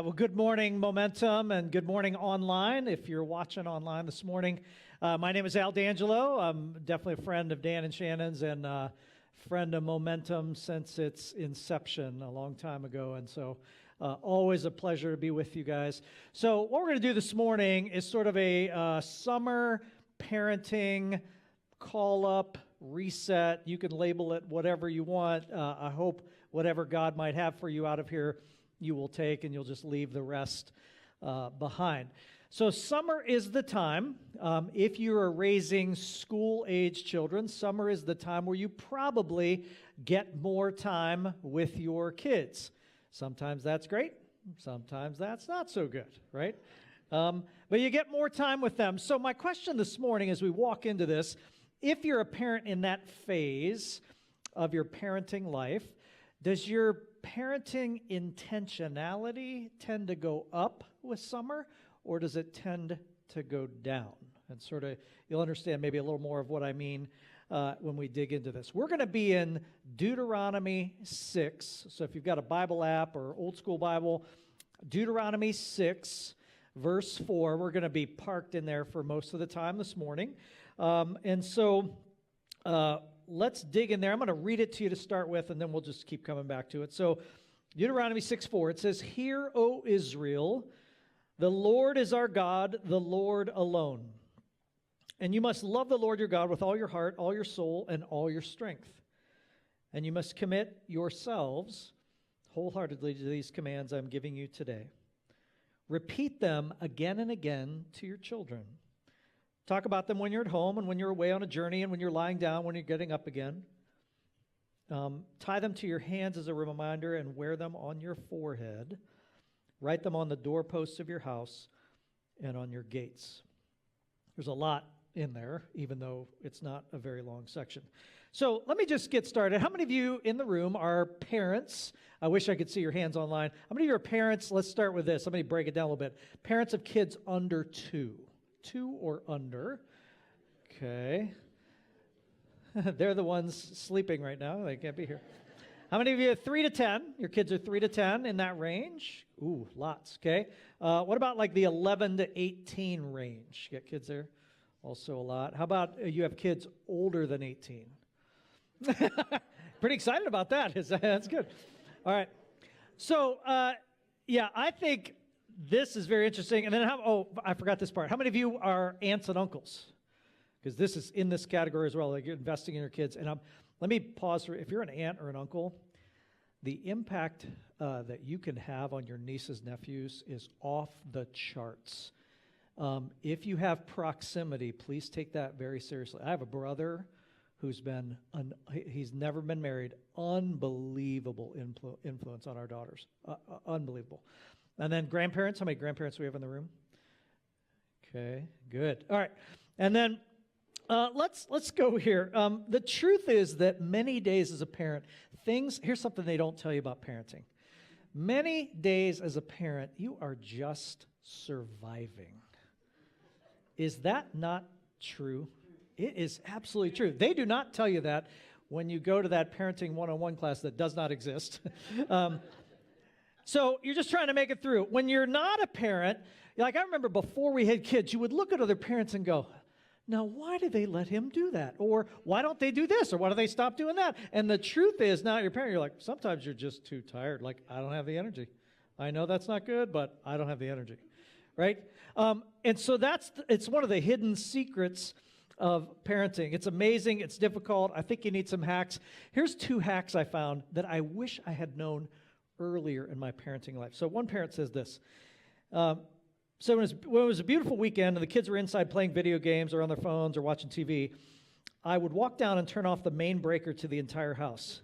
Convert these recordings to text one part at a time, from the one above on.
Well, good morning, Momentum, and good morning online. If you're watching online this morning, my name is Al D'Angelo. I'm definitely a friend of Dan and Shannon's and friend of Momentum since its inception a long time ago. And so always a pleasure to be with you guys. So what we're going to do this morning is sort of a summer parenting call-up, reset. You can label it whatever you want. I hope whatever God might have for you out of here you will take, and you'll just leave the rest behind. So summer is the time. If you are raising school-age children, summer is the time where you probably get more time with your kids. Sometimes that's great. Sometimes that's not so good, right? But you get more time with them. So my question this morning as we walk into this, if you're a parent in that phase of your parenting life, does your parenting intentionality tend to go up with summer, or does it tend to go down? And sort of, you'll understand maybe a little more of what I mean when we dig into this. We're going to be in Deuteronomy 6. So if you've got a Bible app or old school Bible, Deuteronomy 6, verse 4, we're going to be parked in there for most of the time this morning. Let's dig in there. I'm going to read it to you to start with, and then we'll just keep coming back to it. So Deuteronomy 6:4, it says, "Hear, O Israel, the Lord is our God, the Lord alone. And you must love the Lord your God with all your heart, all your soul, and all your strength. And you must commit yourselves wholeheartedly to these commands I'm giving you today. Repeat them again and again to your children. Talk about them when you're at home and when you're away on a journey and when you're lying down, when you're getting up again. Tie them to your hands as a reminder and wear them on your forehead. Write them on the doorposts of your house and on your gates." There's a lot in there, even though it's not a very long section. So let me just get started. How many of you in the room are parents? I wish I could see your hands online. How many of you are parents? Let's start with this. Let me break it down a little bit. Parents of kids under 2. 2 or under. Okay. They're the ones sleeping right now. They can't be here. How many of you are 3 to 10? Your kids are 3 to 10 in that range? Ooh, lots. Okay. What about like the 11 to 18 range? You got kids there? Also a lot. How about you have kids older than 18? Pretty excited about that. That's good. All right. So, I think this is very interesting. And then I forgot this part. How many of you are aunts and uncles? Because this is in this category as well. Like you're investing in your kids. And let me pause for, if you're an aunt or an uncle, the impact that you can have on your nieces, nephews is off the charts. If you have proximity, please take that very seriously. I have a brother who's he's never been married. Unbelievable influence on our daughters. Unbelievable. And then grandparents. How many grandparents do we have in the room? Okay, good. All right. And then let's go here. The truth is that many days as a parent, here's something they don't tell you about parenting. Many days as a parent, you are just surviving. Is that not true? It is absolutely true. They do not tell you that when you go to that parenting 101 class that does not exist. So you're just trying to make it through. When you're not a parent, like I remember before we had kids, you would look at other parents and go, now why do they let him do that? Or why don't they do this? Or why do they stop doing that? And the truth is, now you're a parent, you're like, sometimes you're just too tired. Like, I don't have the energy. I know that's not good, but I don't have the energy, right? And so it's one of the hidden secrets of parenting. It's amazing. It's difficult. I think you need some hacks. Here's 2 hacks I found that I wish I had known earlier in my parenting life. So one parent says this. So when it was a beautiful weekend and the kids were inside playing video games or on their phones or watching TV, I would walk down and turn off the main breaker to the entire house.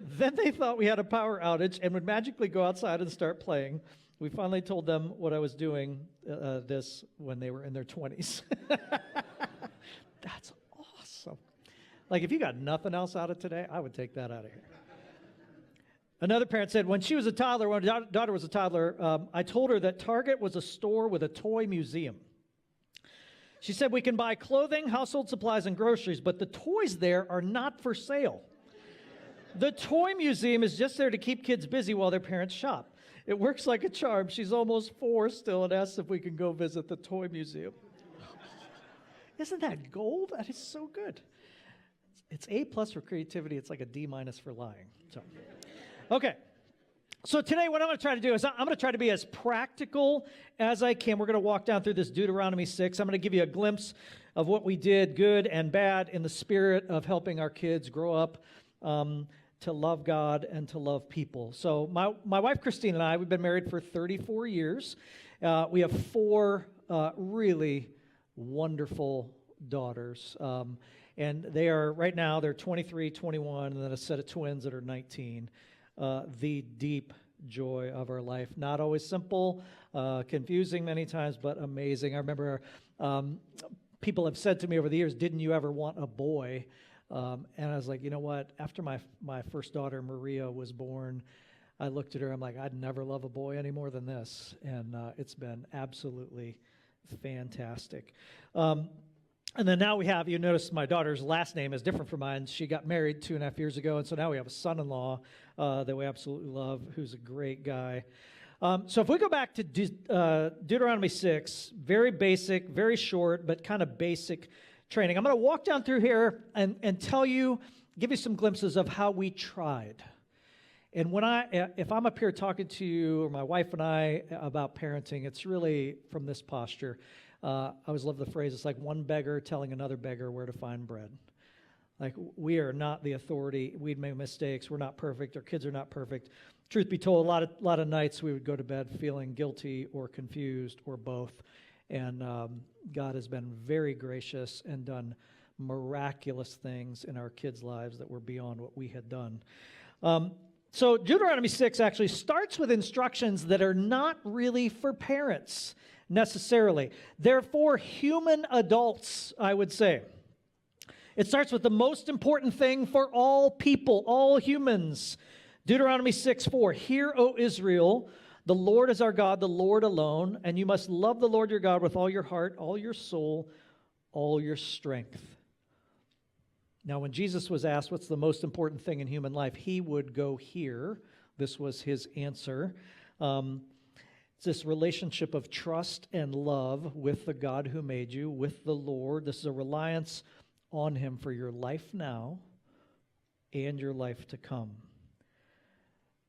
Then they thought we had a power outage and would magically go outside and start playing. We finally told them what I was doing this when they were in their 20s. That's awesome. Like if you got nothing else out of today, I would take that out of here. Another parent said, when our daughter was a toddler, I told her that Target was a store with a toy museum. She said, we can buy clothing, household supplies, and groceries, but the toys there are not for sale. The toy museum is just there to keep kids busy while their parents shop. It works like a charm. She's almost 4 still and asks if we can go visit the toy museum. Isn't that gold? That is so good. It's A+ for creativity. It's like a D- for lying. So, okay. So today what I'm going to try to do is I'm going to try to be as practical as I can. We're going to walk down through this Deuteronomy 6. I'm going to give you a glimpse of what we did, good and bad, in the spirit of helping our kids grow up to love God and to love people. So my wife Christine and I, we've been married for 34 years. We have 4 really wonderful daughters. And they are, right now, they're 23, 21, and then a set of twins that are 19. The deep joy of our life. Not always simple, confusing many times, but amazing. I remember people have said to me over the years, didn't you ever want a boy? And I was like, you know what? After my first daughter, Maria, was born, I looked at her, I'm like, I'd never love a boy any more than this. And it's been absolutely fantastic. And then now we have, you notice my daughter's last name is different from mine. She got married 2.5 years ago, and so now we have a son-in-law that we absolutely love, who's a great guy. So if we go back to Deuteronomy 6, very basic, very short, but kind of basic training. I'm going to walk down through here and tell you, give you some glimpses of how we tried. And if I'm up here talking to you, or my wife and I, about parenting, it's really from this posture. I always love the phrase, it's like one beggar telling another beggar where to find bread. Like, we are not the authority. We'd make mistakes. We're not perfect. Our kids are not perfect. Truth be told, a lot of nights we would go to bed feeling guilty or confused or both. And God has been very gracious and done miraculous things in our kids' lives that were beyond what we had done. So Deuteronomy 6 actually starts with instructions that are not really for parents necessarily. They're for human adults, I would say. It starts with the most important thing for all people, all humans. Deuteronomy 6:4, Hear, O Israel, the Lord is our God, the Lord alone, and you must love the Lord your God with all your heart, all your soul, all your strength. Now, when Jesus was asked what's the most important thing in human life, he would go here. This was his answer. It's this relationship of trust and love with the God who made you, with the Lord. This is a reliance on him for your life now and your life to come.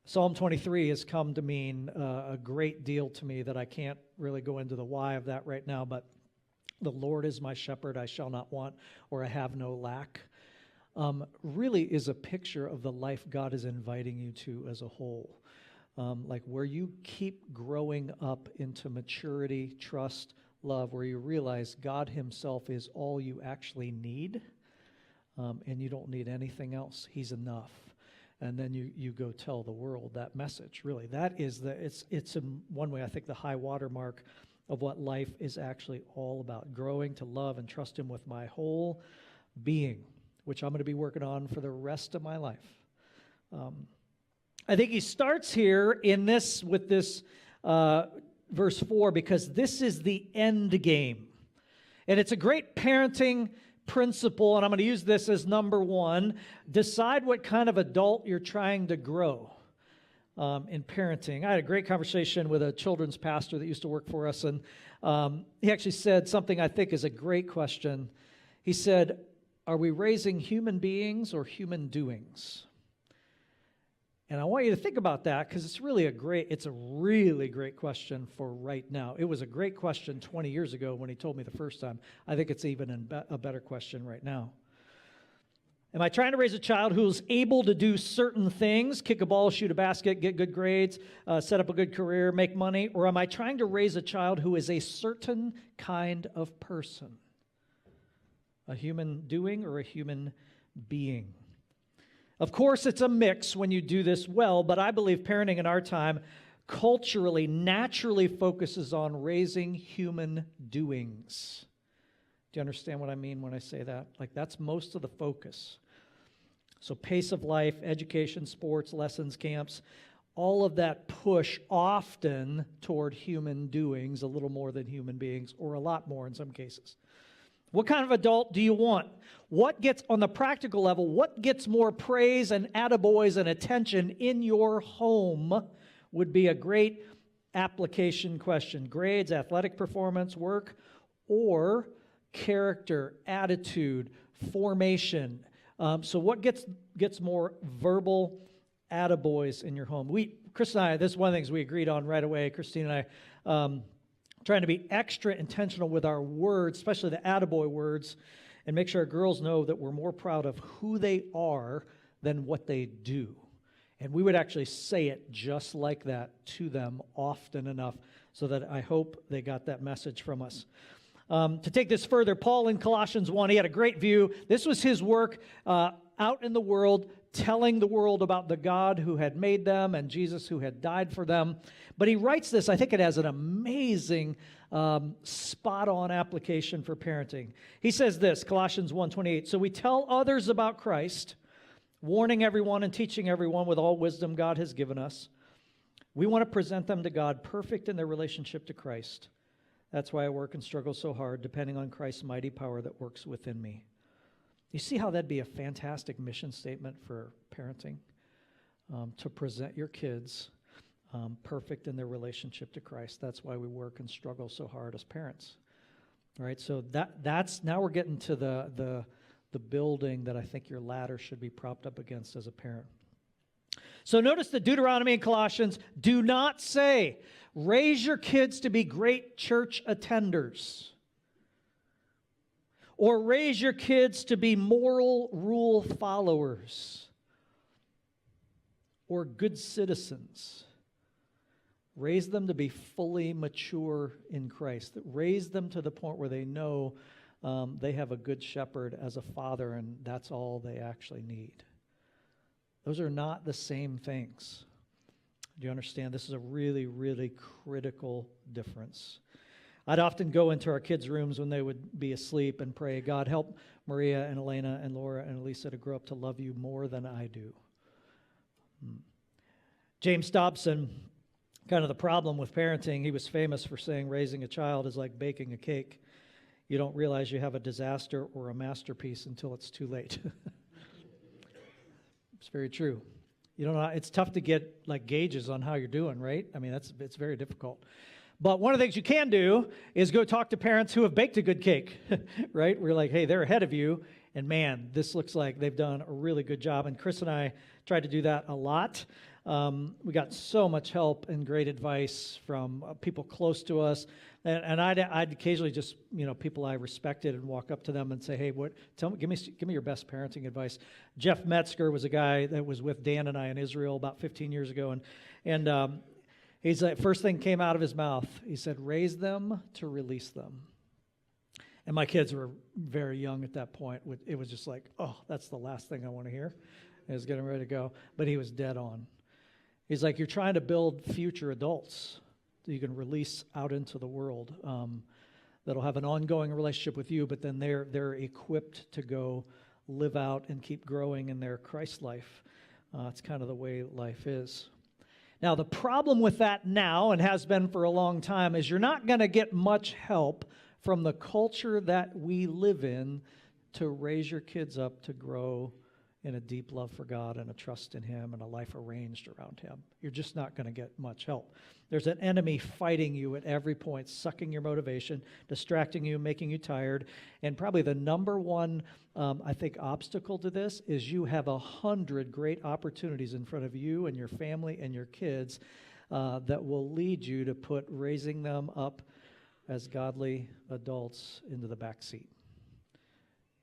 Psalm 23 has come to mean a great deal to me that I can't really go into the why of that right now, but the Lord is my shepherd, I shall not want, or I have no lack. Really is a picture of the life God is inviting you to as a whole. Like where you keep growing up into maturity, trust, love, where you realize God himself is all you actually need, and you don't need anything else. He's enough. And then you go tell the world that message. Really, that is it's in one way, I think, the high water mark of what life is actually all about. Growing to love and trust him with my whole being, which I'm going to be working on for the rest of my life. I think he starts here with this verse 4, because this is the end game. And it's a great parenting principle, and I'm going to use this as number 1. Decide what kind of adult you're trying to grow in parenting. I had a great conversation with a children's pastor that used to work for us, and he actually said something I think is a great question. He said, are we raising human beings or human doings? And I want you to think about that, because it's a really great question for right now. It was a great question 20 years ago when he told me the first time. I think it's even a better question right now. Am I trying to raise a child who's able to do certain things, kick a ball, shoot a basket, get good grades, set up a good career, make money? Or am I trying to raise a child who is a certain kind of person? A human doing or a human being? Of course, it's a mix when you do this well, but I believe parenting in our time culturally, naturally focuses on raising human doings. Do you understand what I mean when I say that? Like, that's most of the focus. So pace of life, education, sports, lessons, camps, all of that push often toward human doings, a little more than human beings, or a lot more in some cases. What kind of adult do you want? What gets, on the practical level, what gets more praise and attaboys and attention in your home would be a great application question. Grades, athletic performance, work, or character, attitude, formation. So what gets more verbal attaboys in your home? Chris and I, this is one of the things we agreed on right away, Christine and I, trying to be extra intentional with our words, especially the attaboy words, and make sure our girls know that we're more proud of who they are than what they do. And we would actually say it just like that to them often enough so that I hope they got that message from us. To take this further, Paul in Colossians 1, he had a great view. This was his work out in the world, telling the world about the God who had made them and Jesus who had died for them. But he writes this, I think it has an amazing spot-on application for parenting. He says this, Colossians 1:28, so we tell others about Christ, warning everyone and teaching everyone with all wisdom God has given us. We want to present them to God perfect in their relationship to Christ. That's why I work and struggle so hard, depending on Christ's mighty power that works within me. You see how that'd be a fantastic mission statement for parenting? To present your kids perfect in their relationship to Christ. That's why we work and struggle so hard as parents. All right, so that's now we're getting to the building that I think your ladder should be propped up against as a parent. So notice that Deuteronomy and Colossians do not say, raise your kids to be great church attenders, or raise your kids to be moral rule followers, or good citizens. Raise them to be fully mature in Christ. Raise them to the point where they know they have a good shepherd as a father, and that's all they actually need. Those are not the same things. Do you understand? This is a really, really critical difference. I'd often go into our kids' rooms when they would be asleep and pray, God, help Maria and Elena and Laura and Elisa to grow up to love you more than I do. James Dobson, kind of the problem with parenting, he was famous for saying raising a child is like baking a cake. You don't realize you have a disaster or a masterpiece until it's too late. It's very true. You don't know, it's tough to get like gauges on how you're doing, right? I mean, it's very difficult. But one of the things you can do is go talk to parents who have baked a good cake, right? We're like, hey, they're ahead of you, and man, this looks like they've done a really good job. And Chris and I tried to do that a lot. We got so much help and great advice from people close to us. And I'd occasionally just, people I respected and walk up to them and say, hey, give me your best parenting advice. Jeff Metzger was a guy that was with Dan and I in Israel about 15 years ago. And he's like, first thing came out of his mouth, he said, raise them to release them. And my kids were very young at that point. It was just like, oh, that's the last thing I want to hear. I was getting ready to go. But he was dead on. He's like, you're trying to build future adults that you can release out into the world that'll have an ongoing relationship with you, but then they're equipped to go live out and keep growing in their Christ life. It's kind of the way life is. Now, the problem with that now, and has been for a long time, is you're not going to get much help from the culture that we live in to raise your kids up to grow in a deep love for God and a trust in Him and a life arranged around Him. You're just not going to get much help. There's an enemy fighting you at every point, sucking your motivation, distracting you, making you tired. And probably the number one, I think, obstacle to this is you have 100 great opportunities in front of you and your family and your kids that will lead you to put raising them up as godly adults into the back seat.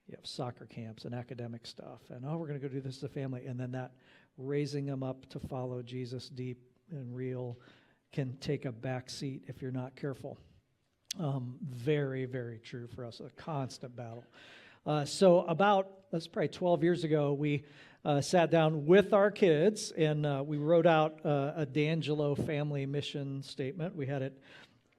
You have soccer camps and academic stuff, and we're going to go do this as a family, and then that raising them up to follow Jesus deep and real can take a back seat if you're not careful. Very, very true for us, a constant battle. So that's probably 12 years ago, we sat down with our kids, and we wrote out a D'Angelo family mission statement. We had it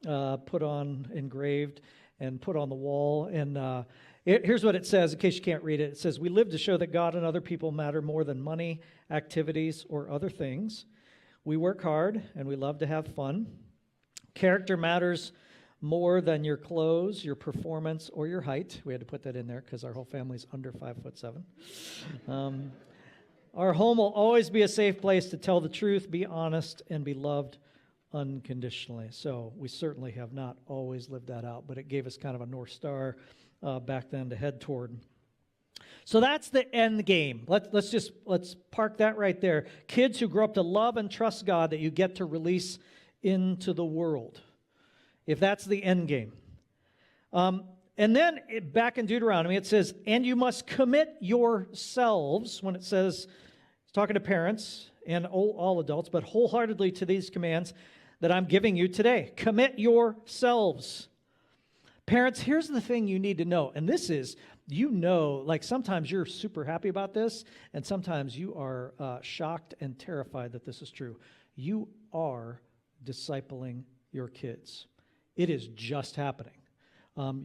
engraved and put on the wall, and here's what it says, in case you can't read it. It says, we live to show that God and other people matter more than money, activities, or other things. We work hard, and we love to have fun. Character matters more than your clothes, your performance, or your height. We had to put that in there because our whole family's under 5'7". Our home will always be a safe place to tell the truth, be honest, and be loved unconditionally. So we certainly have not always lived that out, but it gave us kind of a North Star back then to head toward. So that's the end game. Let's park that right there. Kids who grow up to love and trust God that you get to release into the world. If that's the end game. And then back in Deuteronomy, it says, and you must commit yourselves, when it says, it's talking to parents and all adults, but wholeheartedly to these commands that I'm giving you today. Commit yourselves. Parents, here's the thing you need to know, and this is, like sometimes you're super happy about this, and sometimes you are shocked and terrified that this is true. You are discipling your kids. It is just happening.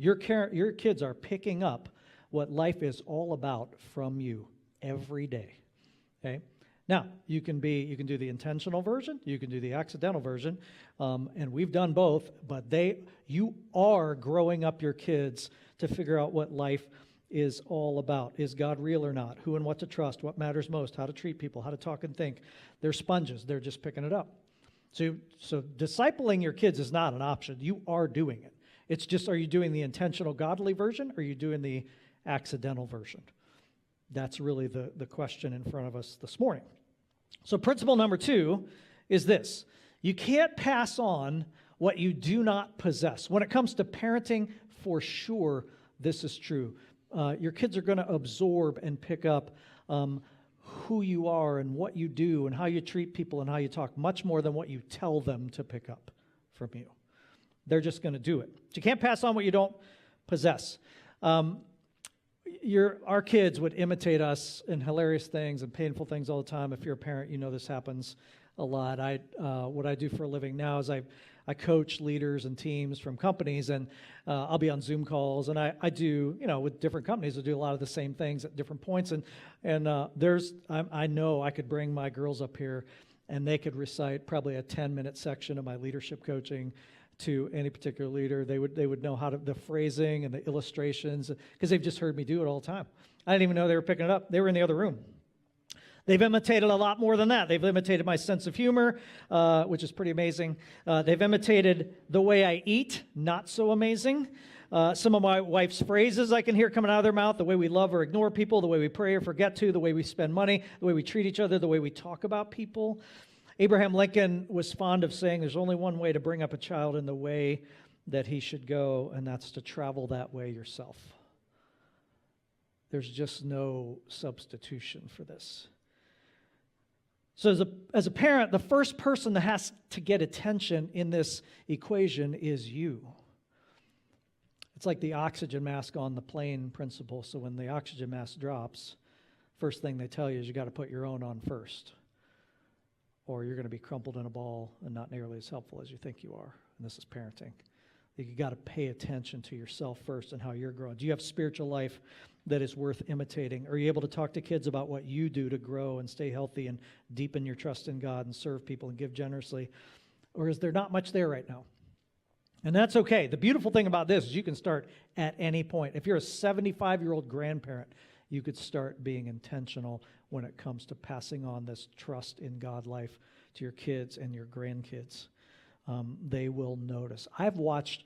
Your kids are picking up what life is all about from you every day. Okay? Now, you can do the intentional version, you can do the accidental version, and we've done both, but you are growing up your kids to figure out what life is all about. Is God real or not? Who and what to trust? What matters most? How to treat people? How to talk and think? They're sponges. They're just picking it up. So discipling your kids is not an option. You are doing it. It's just, are you doing the intentional godly version, or are you doing the accidental version? That's really the question in front of us this morning. So principle number 2 is this. You can't pass on what you do not possess. When it comes to parenting, for sure, this is true. Your kids are going to absorb and pick up who you are and what you do and how you treat people and how you talk, much more than what you tell them to pick up from you. They're just going to do it. So you can't pass on what you don't possess. Our kids would imitate us in hilarious things and painful things all the time. If you're a parent, you know this happens a lot. What I do for a living now is I coach leaders and teams from companies, and I'll be on Zoom calls, and I do, with different companies, I do a lot of the same things at different points, and I know I could bring my girls up here, and they could recite probably a 10-minute section of my leadership coaching to any particular leader. They would know the phrasing and the illustrations, because they've just heard me do it all the time. I didn't even know they were picking it up. They were in the other room. They've imitated a lot more than that. They've imitated my sense of humor, which is pretty amazing. They've imitated the way I eat, not so amazing. Some of my wife's phrases I can hear coming out of their mouth, the way we love or ignore people, the way we pray or forget to, the way we spend money, the way we treat each other, the way we talk about people. Abraham Lincoln was fond of saying there's only one way to bring up a child in the way that he should go, and that's to travel that way yourself. There's just no substitution for this. So as a parent, the first person that has to get attention in this equation is you. It's like the oxygen mask on the plane principle. So when the oxygen mask drops, first thing they tell you is you got to put your own on first, or you're going to be crumpled in a ball and not nearly as helpful as you think you are. And this is parenting. You got to pay attention to yourself first and how you're growing. Do you have spiritual life that is worth imitating? Are you able to talk to kids about what you do to grow and stay healthy and deepen your trust in God and serve people and give generously? Or is there not much there right now? And that's okay. The beautiful thing about this is you can start at any point. If you're a 75-year-old grandparent, you could start being intentional when it comes to passing on this trust in God life to your kids and your grandkids. They will notice. I've watched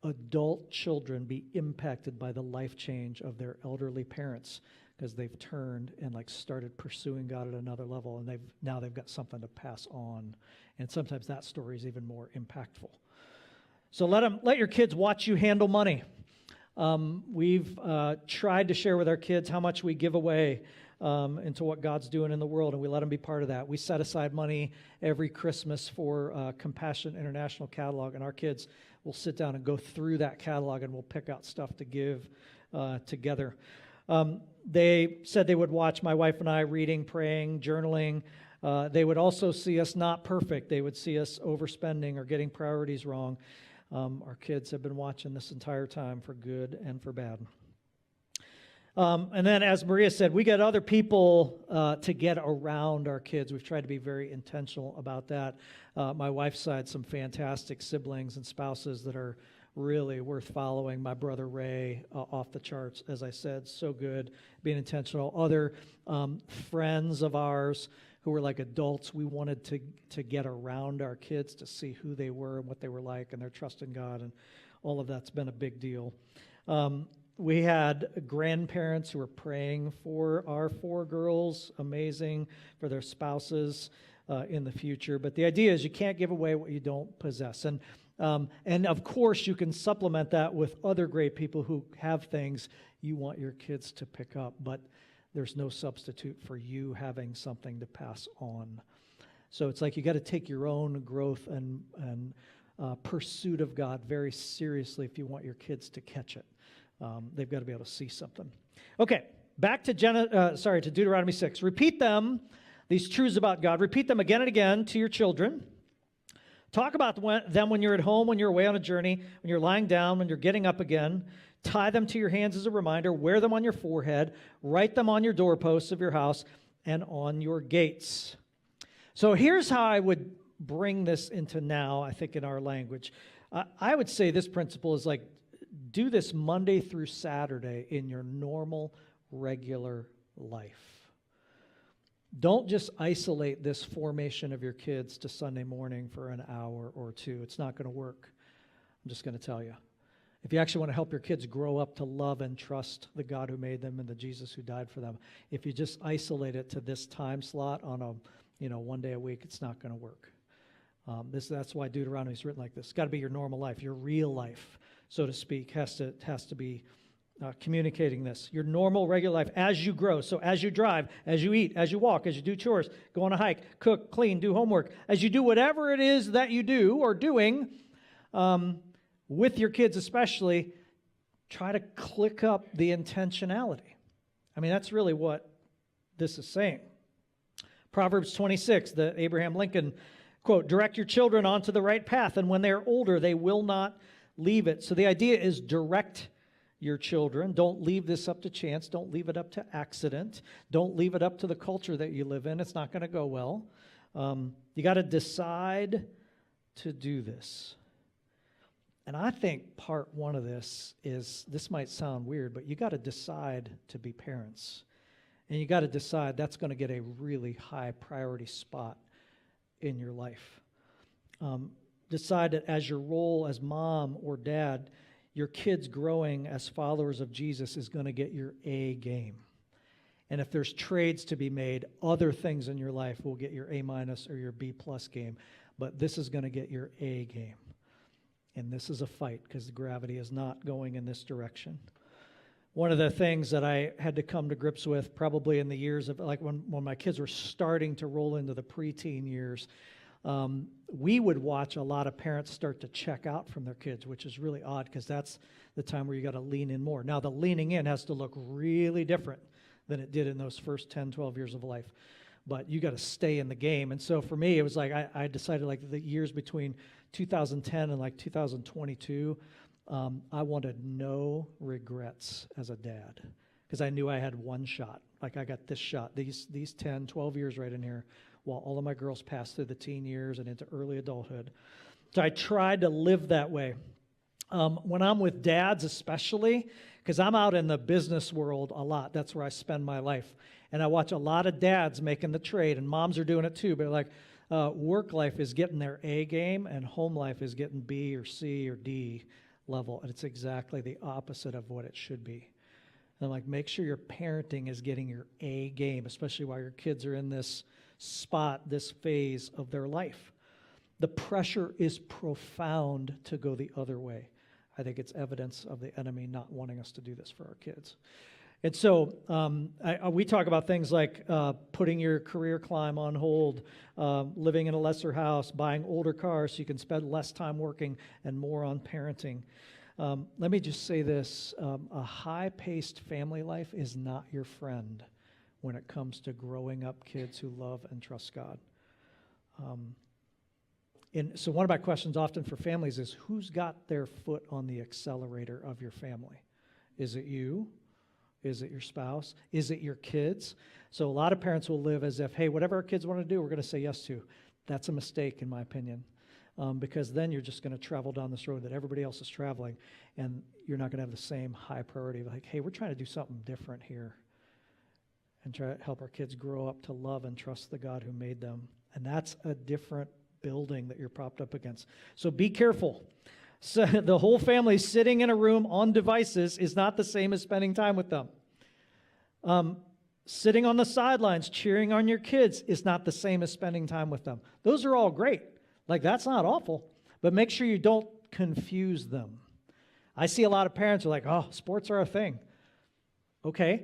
adult children be impacted by the life change of their elderly parents because they've turned and started pursuing God at another level, and now they've got something to pass on. And sometimes that story is even more impactful. So let your kids watch you handle money. We've tried to share with our kids how much we give away into what God's doing in the world, and we let them be part of that. We set aside money every Christmas for Compassion International catalog, and our kids will sit down and go through that catalog, and we'll pick out stuff to give together. They said they would watch my wife and I reading, praying, journaling. They would also see us not perfect. They would see us overspending or getting priorities wrong. Our kids have been watching this entire time for good and for bad. And then, as Maria said, we get other people to get around our kids. We've tried to be very intentional about that. My wife's side, some fantastic siblings and spouses that are really worth following. My brother Ray, off the charts, as I said, so good, being intentional. Other friends of ours who were like adults, we wanted to get around our kids to see who they were and what they were like and their trust in God, and all of that's been a big deal. We had grandparents who were praying for our 4 girls, amazing, for their spouses in the future. But the idea is you can't give away what you don't possess. And of course, you can supplement that with other great people who have things you want your kids to pick up, but there's no substitute for you having something to pass on. So it's like you got to take your own growth and pursuit of God very seriously if you want your kids to catch it. They've got to be able to see something. Okay, back to Deuteronomy 6. Repeat them, these truths about God. Repeat them again and again to your children. Talk about them when you're at home, when you're away on a journey, when you're lying down, when you're getting up again. Tie them to your hands as a reminder. Wear them on your forehead. Write them on your doorposts of your house and on your gates. So here's how I would bring this into now, I think, in our language. I would say this principle is like, do this Monday through Saturday in your normal, regular life. Don't just isolate this formation of your kids to Sunday morning for an hour or two. It's not going to work. I'm just going to tell you. If you actually want to help your kids grow up to love and trust the God who made them and the Jesus who died for them, if you just isolate it to this time slot on a one day a week, it's not going to work. That's why Deuteronomy is written like this. It's got to be your normal life, your real life, so to speak, has to be communicating this. Your normal, regular life as you grow. So as you drive, as you eat, as you walk, as you do chores, go on a hike, cook, clean, do homework, as you do whatever it is that you do or doing, with your kids especially, try to click up the intentionality. I mean, that's really what this is saying. Proverbs 26, the Abraham Lincoln quote, direct your children onto the right path, and when they are older, they will not leave it. So the idea is direct your children. Don't leave this up to chance. Don't leave it up to accident. Don't leave it up to the culture that you live in. It's not going to go well. You got to decide to do this. And I think part one of this might sound weird, but you got to decide to be parents. And you got to decide that's going to get a really high priority spot in your life. Decide that as your role as mom or dad, your kids growing as followers of Jesus is going to get your A game. And if there's trades to be made, other things in your life will get your A- or your B+ game. But this is going to get your A game. And this is a fight because the gravity is not going in this direction. One of the things that I had to come to grips with probably in the years of, like when my kids were starting to roll into the preteen years, we would watch a lot of parents start to check out from their kids, which is really odd because that's the time where you got to lean in more. Now, the leaning in has to look really different than it did in those first 10, 12 years of life. But you got to stay in the game. And so for me, it was like I decided like the years between 2010 and like 2022, I wanted no regrets as a dad because I knew I had one shot. Like I got this shot, these 10, 12 years right in here while all of my girls passed through the teen years and into early adulthood. So I tried to live that way. When I'm with dads especially, because I'm out in the business world a lot. That's where I spend my life. And I watch a lot of dads making the trade, and moms are doing it too, but like work life is getting their A game and home life is getting B or C or D level. And it's exactly the opposite of what it should be. And like, make sure your parenting is getting your A game, especially while your kids are in this spot, this phase of their life. The pressure is profound to go the other way. I think it's evidence of the enemy not wanting us to do this for our kids. And so we talk about things like putting your career climb on hold, living in a lesser house, buying older cars so you can spend less time working and more on parenting. Let me just say this. A high-paced family life is not your friend when it comes to growing up kids who love and trust God. And so one of my questions often for families is, who's got their foot on the accelerator of your family? Is it you? Is it your spouse? Is it your kids? So a lot of parents will live as if, hey, whatever our kids want to do, we're going to say yes to. That's a mistake, in my opinion. because then you're just going to travel down this road that everybody else is traveling, and you're not going to have the same high priority of like, hey, we're trying to do something different here and try to help our kids grow up to love and trust the God who made them. And that's a different building that you're propped up against. So be careful. So the whole family sitting in a room on devices is not the same as spending time with them. Sitting on the sidelines cheering on your kids is not the same as spending time with them. Those are all great. Like, that's not awful. But make sure you don't confuse them. I see a lot of parents who are like, oh, sports are a thing. Okay.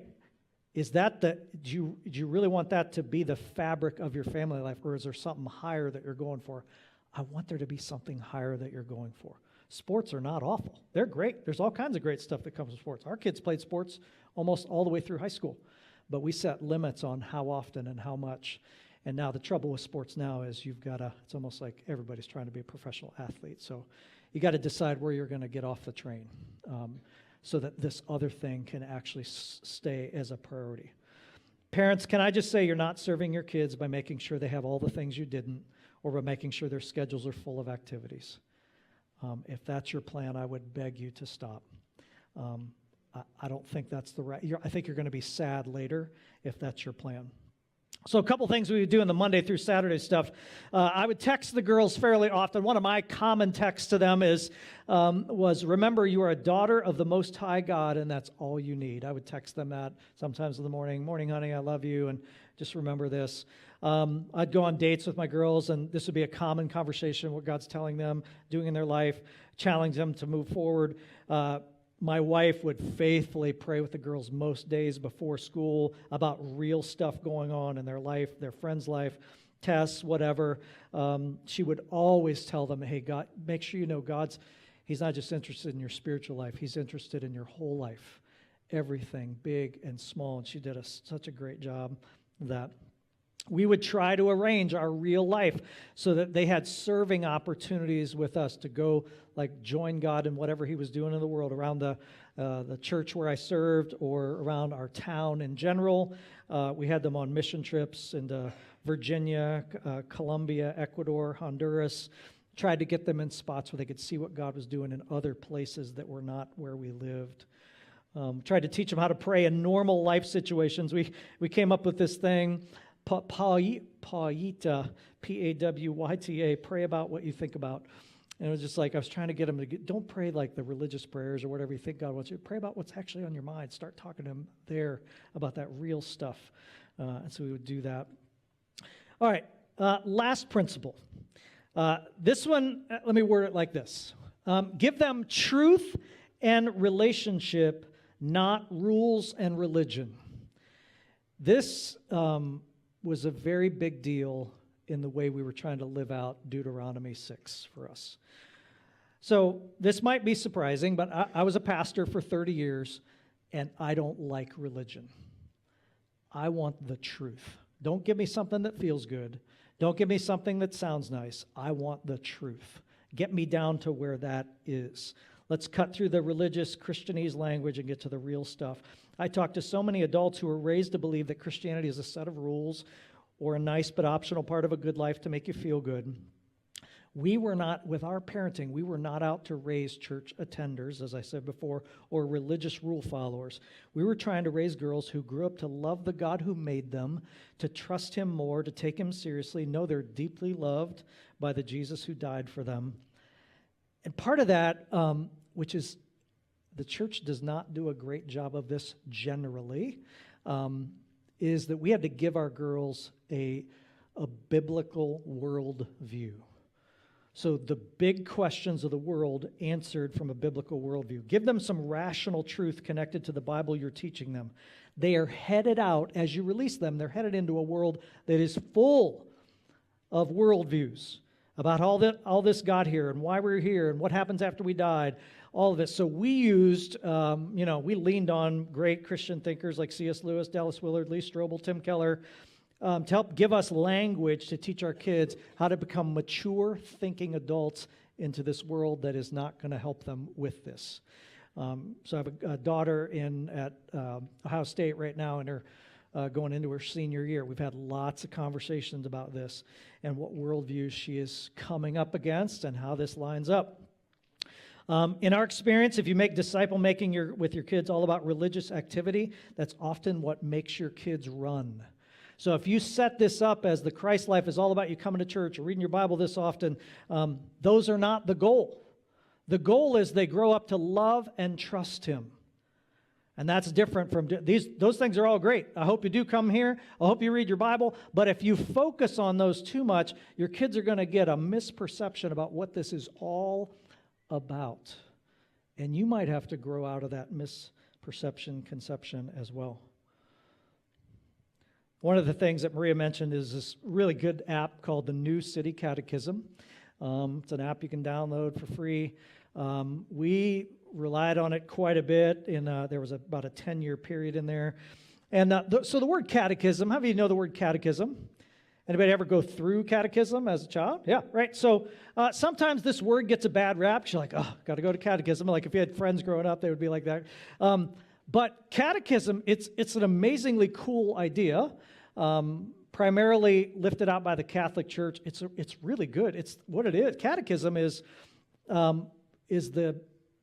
Do you really want that to be the fabric of your family life, or is there something higher that you're going for? I want there to be something higher that you're going for. Sports are not awful. They're great. There's all kinds of great stuff that comes with sports. Our kids played sports almost all the way through high school, but we set limits on how often and how much. And now the trouble with sports now is it's almost like everybody's trying to be a professional athlete. So you got to decide where you're going to get off the train so that this other thing can actually stay as a priority. Parents, can I just say you're not serving your kids by making sure they have all the things you didn't, or by making sure their schedules are full of activities. If that's your plan, I would beg you to stop. I don't think that's the right. I think you're going to be sad later if that's your plan. So a couple things we would do in the Monday through Saturday stuff. I would text the girls fairly often. One of my common texts to them was, remember, you are a daughter of the Most High God, and that's all you need. I would text them that sometimes in the morning. Morning, honey, I love you, and just remember this. I'd go on dates with my girls, and this would be a common conversation, what God's telling them, doing in their life, challenge them to move forward. My wife would faithfully pray with the girls most days before school about real stuff going on in their life, their friend's life, tests, whatever. She would always tell them, hey, God, make sure you know He's not just interested in your spiritual life. He's interested in your whole life, everything, big and small. And she did such a great job of that. We would try to arrange our real life so that they had serving opportunities with us to go like join God in whatever He was doing in the world around the church where I served or around our town in general. We had them on mission trips into Virginia, Colombia, Ecuador, Honduras. Tried to get them in spots where they could see what God was doing in other places that were not where we lived. Tried to teach them how to pray in normal life situations. We came up with this thing, Pawita, P-A-W-Y-T-A, pray about what you think about. And it was just like I was trying to get them to don't pray like the religious prayers or whatever you think God wants you to. Pray about what's actually on your mind. Start talking to Him there about that real stuff. And so we would do that. All right, last principle. This one, let me word it like this. Give them truth and relationship, not rules and religion. This was a very big deal in the way we were trying to live out Deuteronomy 6 for us. So this might be surprising, but I was a pastor for 30 years, and I don't like religion. I want the truth. Don't give me something that feels good. Don't give me something that sounds nice. I want the truth. Get me down to where that is. Let's cut through the religious Christianese language and get to the real stuff. I talk to so many adults who are raised to believe that Christianity is a set of rules or a nice but optional part of a good life to make you feel good. We were not, with our parenting, we were not out to raise church attenders, as I said before, or religious rule followers. We were trying to raise girls who grew up to love the God who made them, to trust Him more, to take Him seriously, know they're deeply loved by the Jesus who died for them. And part of that, which is the church does not do a great job of this generally, is that we had to give our girls a biblical worldview. So the big questions of the world answered from a biblical worldview. Give them some rational truth connected to the Bible you're teaching them. They are headed out, as you release them, they're headed into a world that is full of worldviews about all this got here and why we're here and what happens after we died, all of this. So we used, we leaned on great Christian thinkers like C.S. Lewis, Dallas Willard, Lee Strobel, Tim Keller, to help give us language to teach our kids how to become mature, thinking adults into this world that is not going to help them with this. So I have a daughter at Ohio State right now in her going into her senior year. We've had lots of conversations about this and what worldviews she is coming up against and how this lines up. In our experience, if you make disciple making with your kids all about religious activity, that's often what makes your kids run. So if you set this up as the Christ life is all about you coming to church or reading your Bible this often, those are not the goal. The goal is they grow up to love and trust Him. And that's different from those things are all great. I hope you do come here. I hope you read your Bible. But if you focus on those too much, your kids are going to get a misperception about what this is all about. And you might have to grow out of that conception as well. One of the things that Maria mentioned is this really good app called the New City Catechism. It's an app you can download for free. We relied on it quite a bit. There was about a 10-year period in there. And so the word catechism, how many of you know the word catechism? Anybody ever go through catechism as a child? Yeah, right. So sometimes this word gets a bad rap. You're like, oh, got to go to catechism. Like if you had friends growing up, they would be like that. But catechism, it's an amazingly cool idea. Primarily lifted out by the Catholic Church. It's really good. It's what it is. Catechism is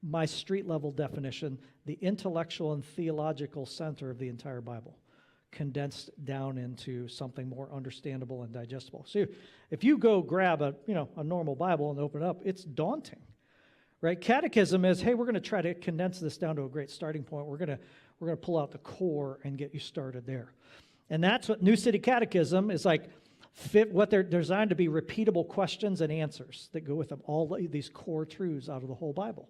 my street level definition, the intellectual and theological center of the entire Bible, condensed down into something more understandable and digestible. So if you go grab a normal Bible and open it up, it's daunting, right? Catechism is, hey, we're going to try to condense this down to a great starting point. We're going to pull out the core and get you started there. And that's what New City Catechism is like. What they're designed to be repeatable questions and answers that go with them. All these core truths out of the whole Bible.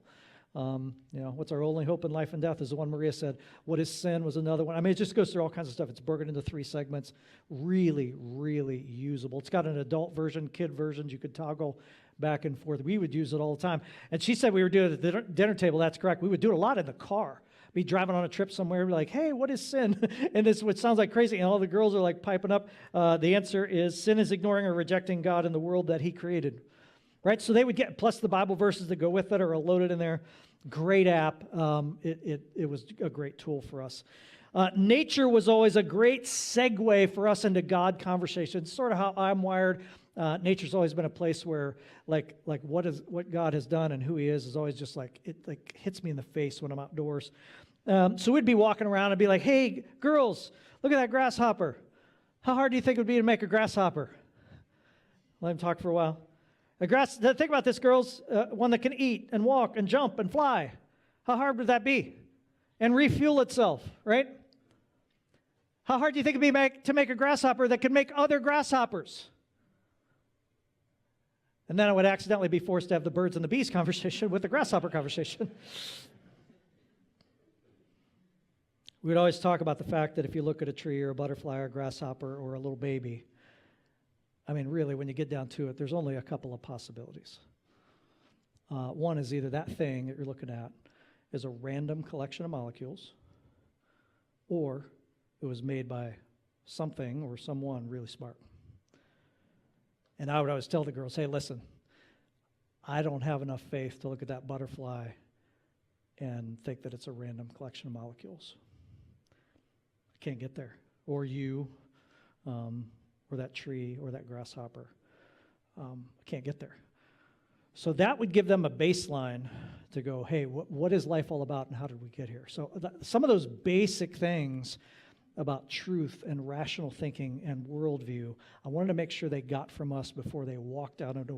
What's our only hope in life and death is the one Maria said. What is sin was another one. I mean, it just goes through all kinds of stuff. It's broken into 3 segments. Really, really usable. It's got an adult version, kid versions. You could toggle back and forth. We would use it all the time. And she said we were doing it at the dinner table. That's correct. We would do it a lot in the car. Be driving on a trip somewhere, be like, hey, what is sin? And this, which sounds like crazy, and all the girls are like piping up. The answer is sin is ignoring or rejecting God and the world that He created. Right? So they would get, plus the Bible verses that go with it are loaded in there. Great app. It was a great tool for us. Nature was always a great segue for us into God conversation. It's sort of how I'm wired. Nature's always been a place where, like what God has done and who He is always just like, it like hits me in the face when I'm outdoors. So we'd be walking around and be like, hey, girls, look at that grasshopper. How hard do you think it would be to make a grasshopper? Let him talk for a while. Think about this, girls. One that can eat and walk and jump and fly. How hard would that be? And refuel itself, right? How hard do you think it would be to make a grasshopper that can make other grasshoppers? And then I would accidentally be forced to have the birds and the bees conversation with the grasshopper conversation. We would always talk about the fact that if you look at a tree or a butterfly or a grasshopper or a little baby, I mean, really, when you get down to it, there's only a couple of possibilities. One is either that thing that you're looking at is a random collection of molecules, or it was made by something or someone really smart. And I would always tell the girls, hey, listen, I don't have enough faith to look at that butterfly and think that it's a random collection of molecules. I can't get there. Or you, or that tree, or that grasshopper. I can't get there. So that would give them a baseline to go, hey, what is life all about and how did we get here? So some of those basic things about truth and rational thinking and worldview, I wanted to make sure they got from us before they walked out into a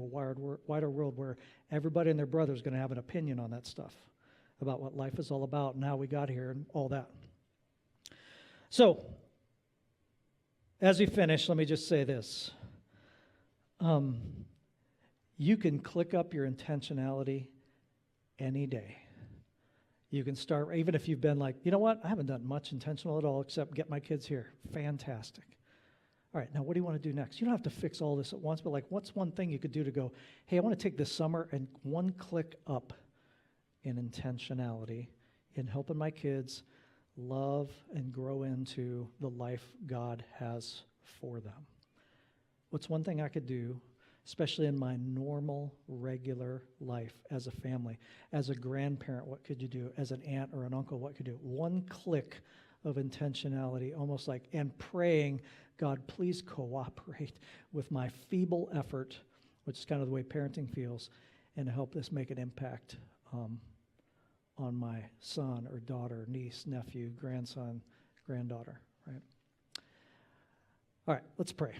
wider world where everybody and their brother is going to have an opinion on that stuff, about what life is all about and how we got here and all that. So, as we finish, let me just say this. You can click up your intentionality any day. You can start, even if you've been like, you know what, I haven't done much intentional at all except get my kids here. Fantastic. All right, now what do you want to do next? You don't have to fix all this at once, but like, what's one thing you could do to go, hey, I want to take this summer and one click up in intentionality in helping my kids love and grow into the life God has for them. What's one thing I could do, especially in my normal, regular life as a family? As a grandparent, what could you do? As an aunt or an uncle, what could you do? One click of intentionality, almost like, and praying, God, please cooperate with my feeble effort, which is kind of the way parenting feels, and help this make an impact on my son or daughter, niece, nephew, grandson, granddaughter, right? All right, let's pray.